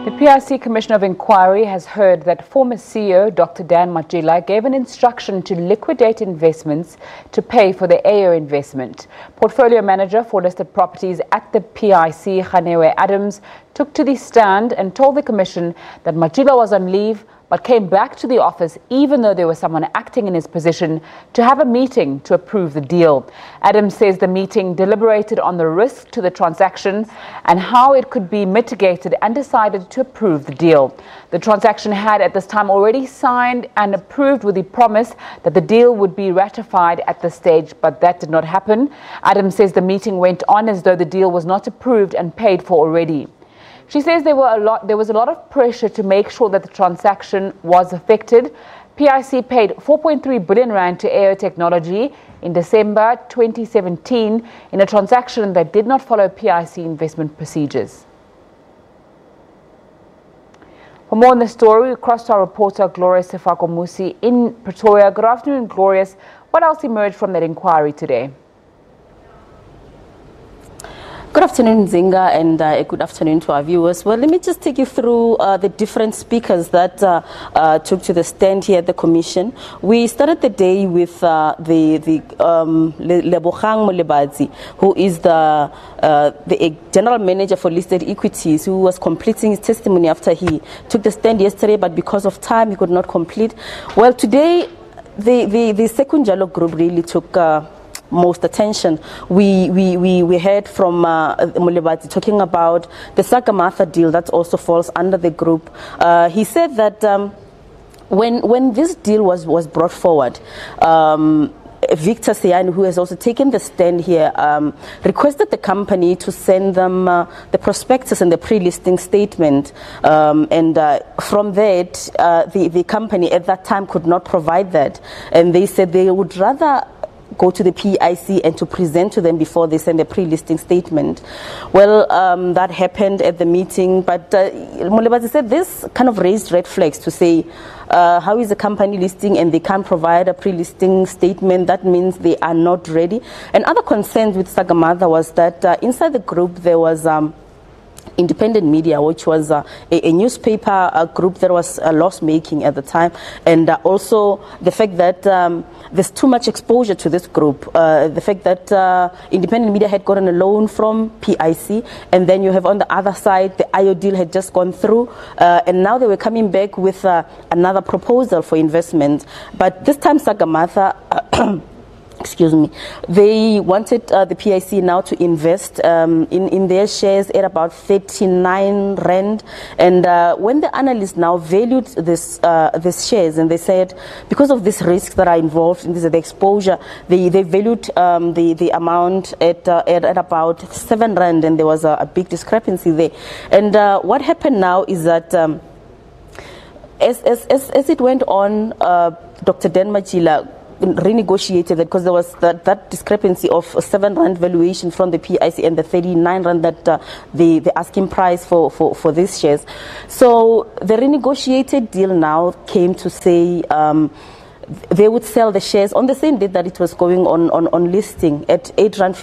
The PIC Commission of Inquiry has heard that former CEO Dr. Matjila gave an instruction to liquidate investments to pay for the AO investment. Portfolio manager for listed properties at the PIC Gaanewe Adams took to the stand and told the Commission that Matjila was on leave but came back to the office even though there was someone acting in his position to have a meeting to approve the deal. Adams says the meeting deliberated on the risk to the transaction and how it could be mitigated and decided to approve the deal. The transaction had at this time already signed and approved with the promise that the deal would be ratified at this stage, but that did not happen. Adams says the meeting went on as though the deal was not approved and paid for already. She says there was a lot of pressure to make sure that the transaction was effected. PIC paid 4.3 billion rand to AO Technology in December 2017 in a transaction that did not follow PIC investment procedures. For more on the story, we cross to our reporter Glorious Sefako-Musi in Pretoria. Good afternoon, Glorious. What else emerged from that inquiry today? Good afternoon, Zinga, and a good afternoon to our viewers. Well, let me just take you through the different speakers that took to the stand here at the Commission. We started the day with Lebogang Molebadzi, who is the General Manager for Listed Equities, who was completing his testimony after he took the stand yesterday, but because of time, he could not complete. Well, today, the second Jalo group really took most attention. We heard from Molebadzi talking about the Sagamatha deal that also falls under the group. He said that when this deal was brought forward, Victor Seyani, who has also taken the stand here, requested the company to send them the prospectus and the pre-listing statement. And from that, the company at that time could not provide that. And they said they would rather go to the PIC and to present to them before they send a pre-listing statement. Well, that happened at the meeting, but Molebadzi said this kind of raised red flags to say, how is the company listing and they can't provide a pre-listing statement? That means they are not ready. And other concerns with Sagamatha was that inside the group there was independent media, which was a newspaper group that was loss-making at the time, and also the fact that there's too much exposure to this group. The fact that independent media had gotten a loan from PIC, and then you have on the other side the IO deal had just gone through, and now they were coming back with another proposal for investment. But this time Sagamatha excuse me, they wanted the PIC now to invest in their shares at about 39 rand. And when the analysts now valued this shares, and they said because of these risks that are involved in this, the exposure, they valued the amount at about 7 rand, and there was a big discrepancy there. And what happened now is that as it went on, Dr. Matjila renegotiated that because there was that discrepancy of 7 rand valuation from the PIC and the 39 rand that the asking price for these shares. So the renegotiated deal now came to say they would sell the shares on the same day that it was going on listing at 8.50 rand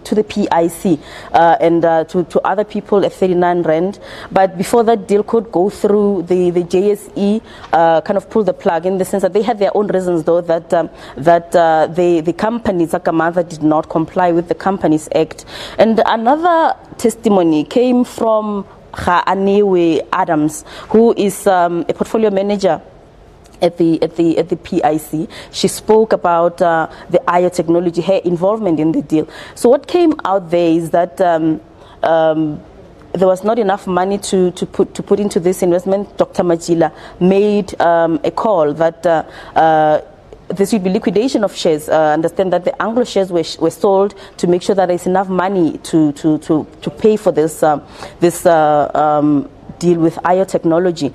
to the PIC and to other people at 39 rand. But before that deal could go through, the JSE kind of pulled the plug, in the sense that they had their own reasons, though, that the company Sagamatha did not comply with the Companies Act. And another testimony came from Gaanewe Adams, who is a portfolio manager at the PIC. She spoke about the IO technology, her involvement in the deal. So what came out there is that there was not enough money to put into this investment. Dr. Matjila made a call that this would be liquidation of shares. Understand that the Anglo shares were sold to make sure that there's enough money to pay for this deal with IO technology.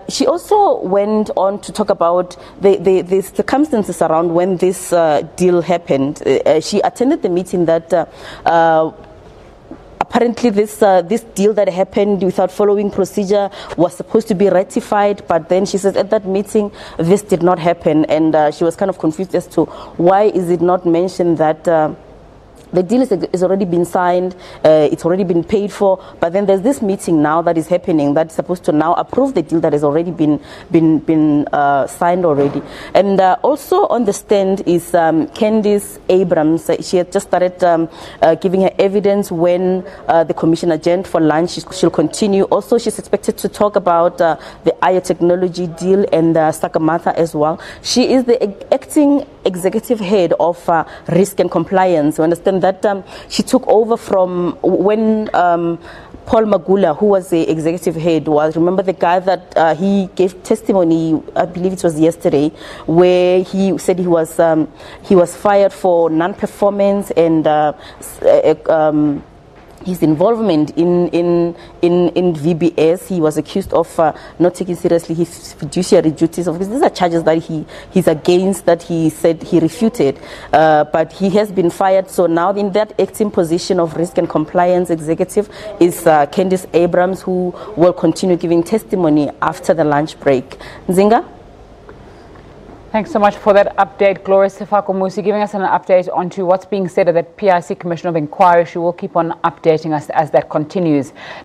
She also went on to talk about the circumstances around when this deal happened. She attended the meeting that apparently this deal that happened without following procedure was supposed to be ratified, but then she says at that meeting this did not happen, and she was kind of confused as to why is it not mentioned that The deal is already been signed, it's already been paid for, but then there's this meeting now that is happening that is supposed to now approve the deal that has already been signed already. And also on the stand is Candice Abrams. She had just started giving her evidence when the commission adjourned for lunch. She'll continue. Also, she's expected to talk about the IO technology deal and Sakamatha as well. She is the acting executive head of risk and compliance. You understand that she took over from when Paul Magula, who was the executive head, was, remember the guy that he gave testimony, I believe it was yesterday, where he said he was fired for non-performance and his involvement in VBS. He was accused of not taking seriously his fiduciary duties. Of course, these are charges that he's against, that he said he refuted, but he has been fired. So now in that acting position of risk and compliance executive is Candice Abrams, who will continue giving testimony after the lunch break. Nzinga? Thanks so much for that update, Glorious Sefako-Musi, giving us an update onto what's being said at the PIC Commission of Inquiry. She will keep on updating us as that continues.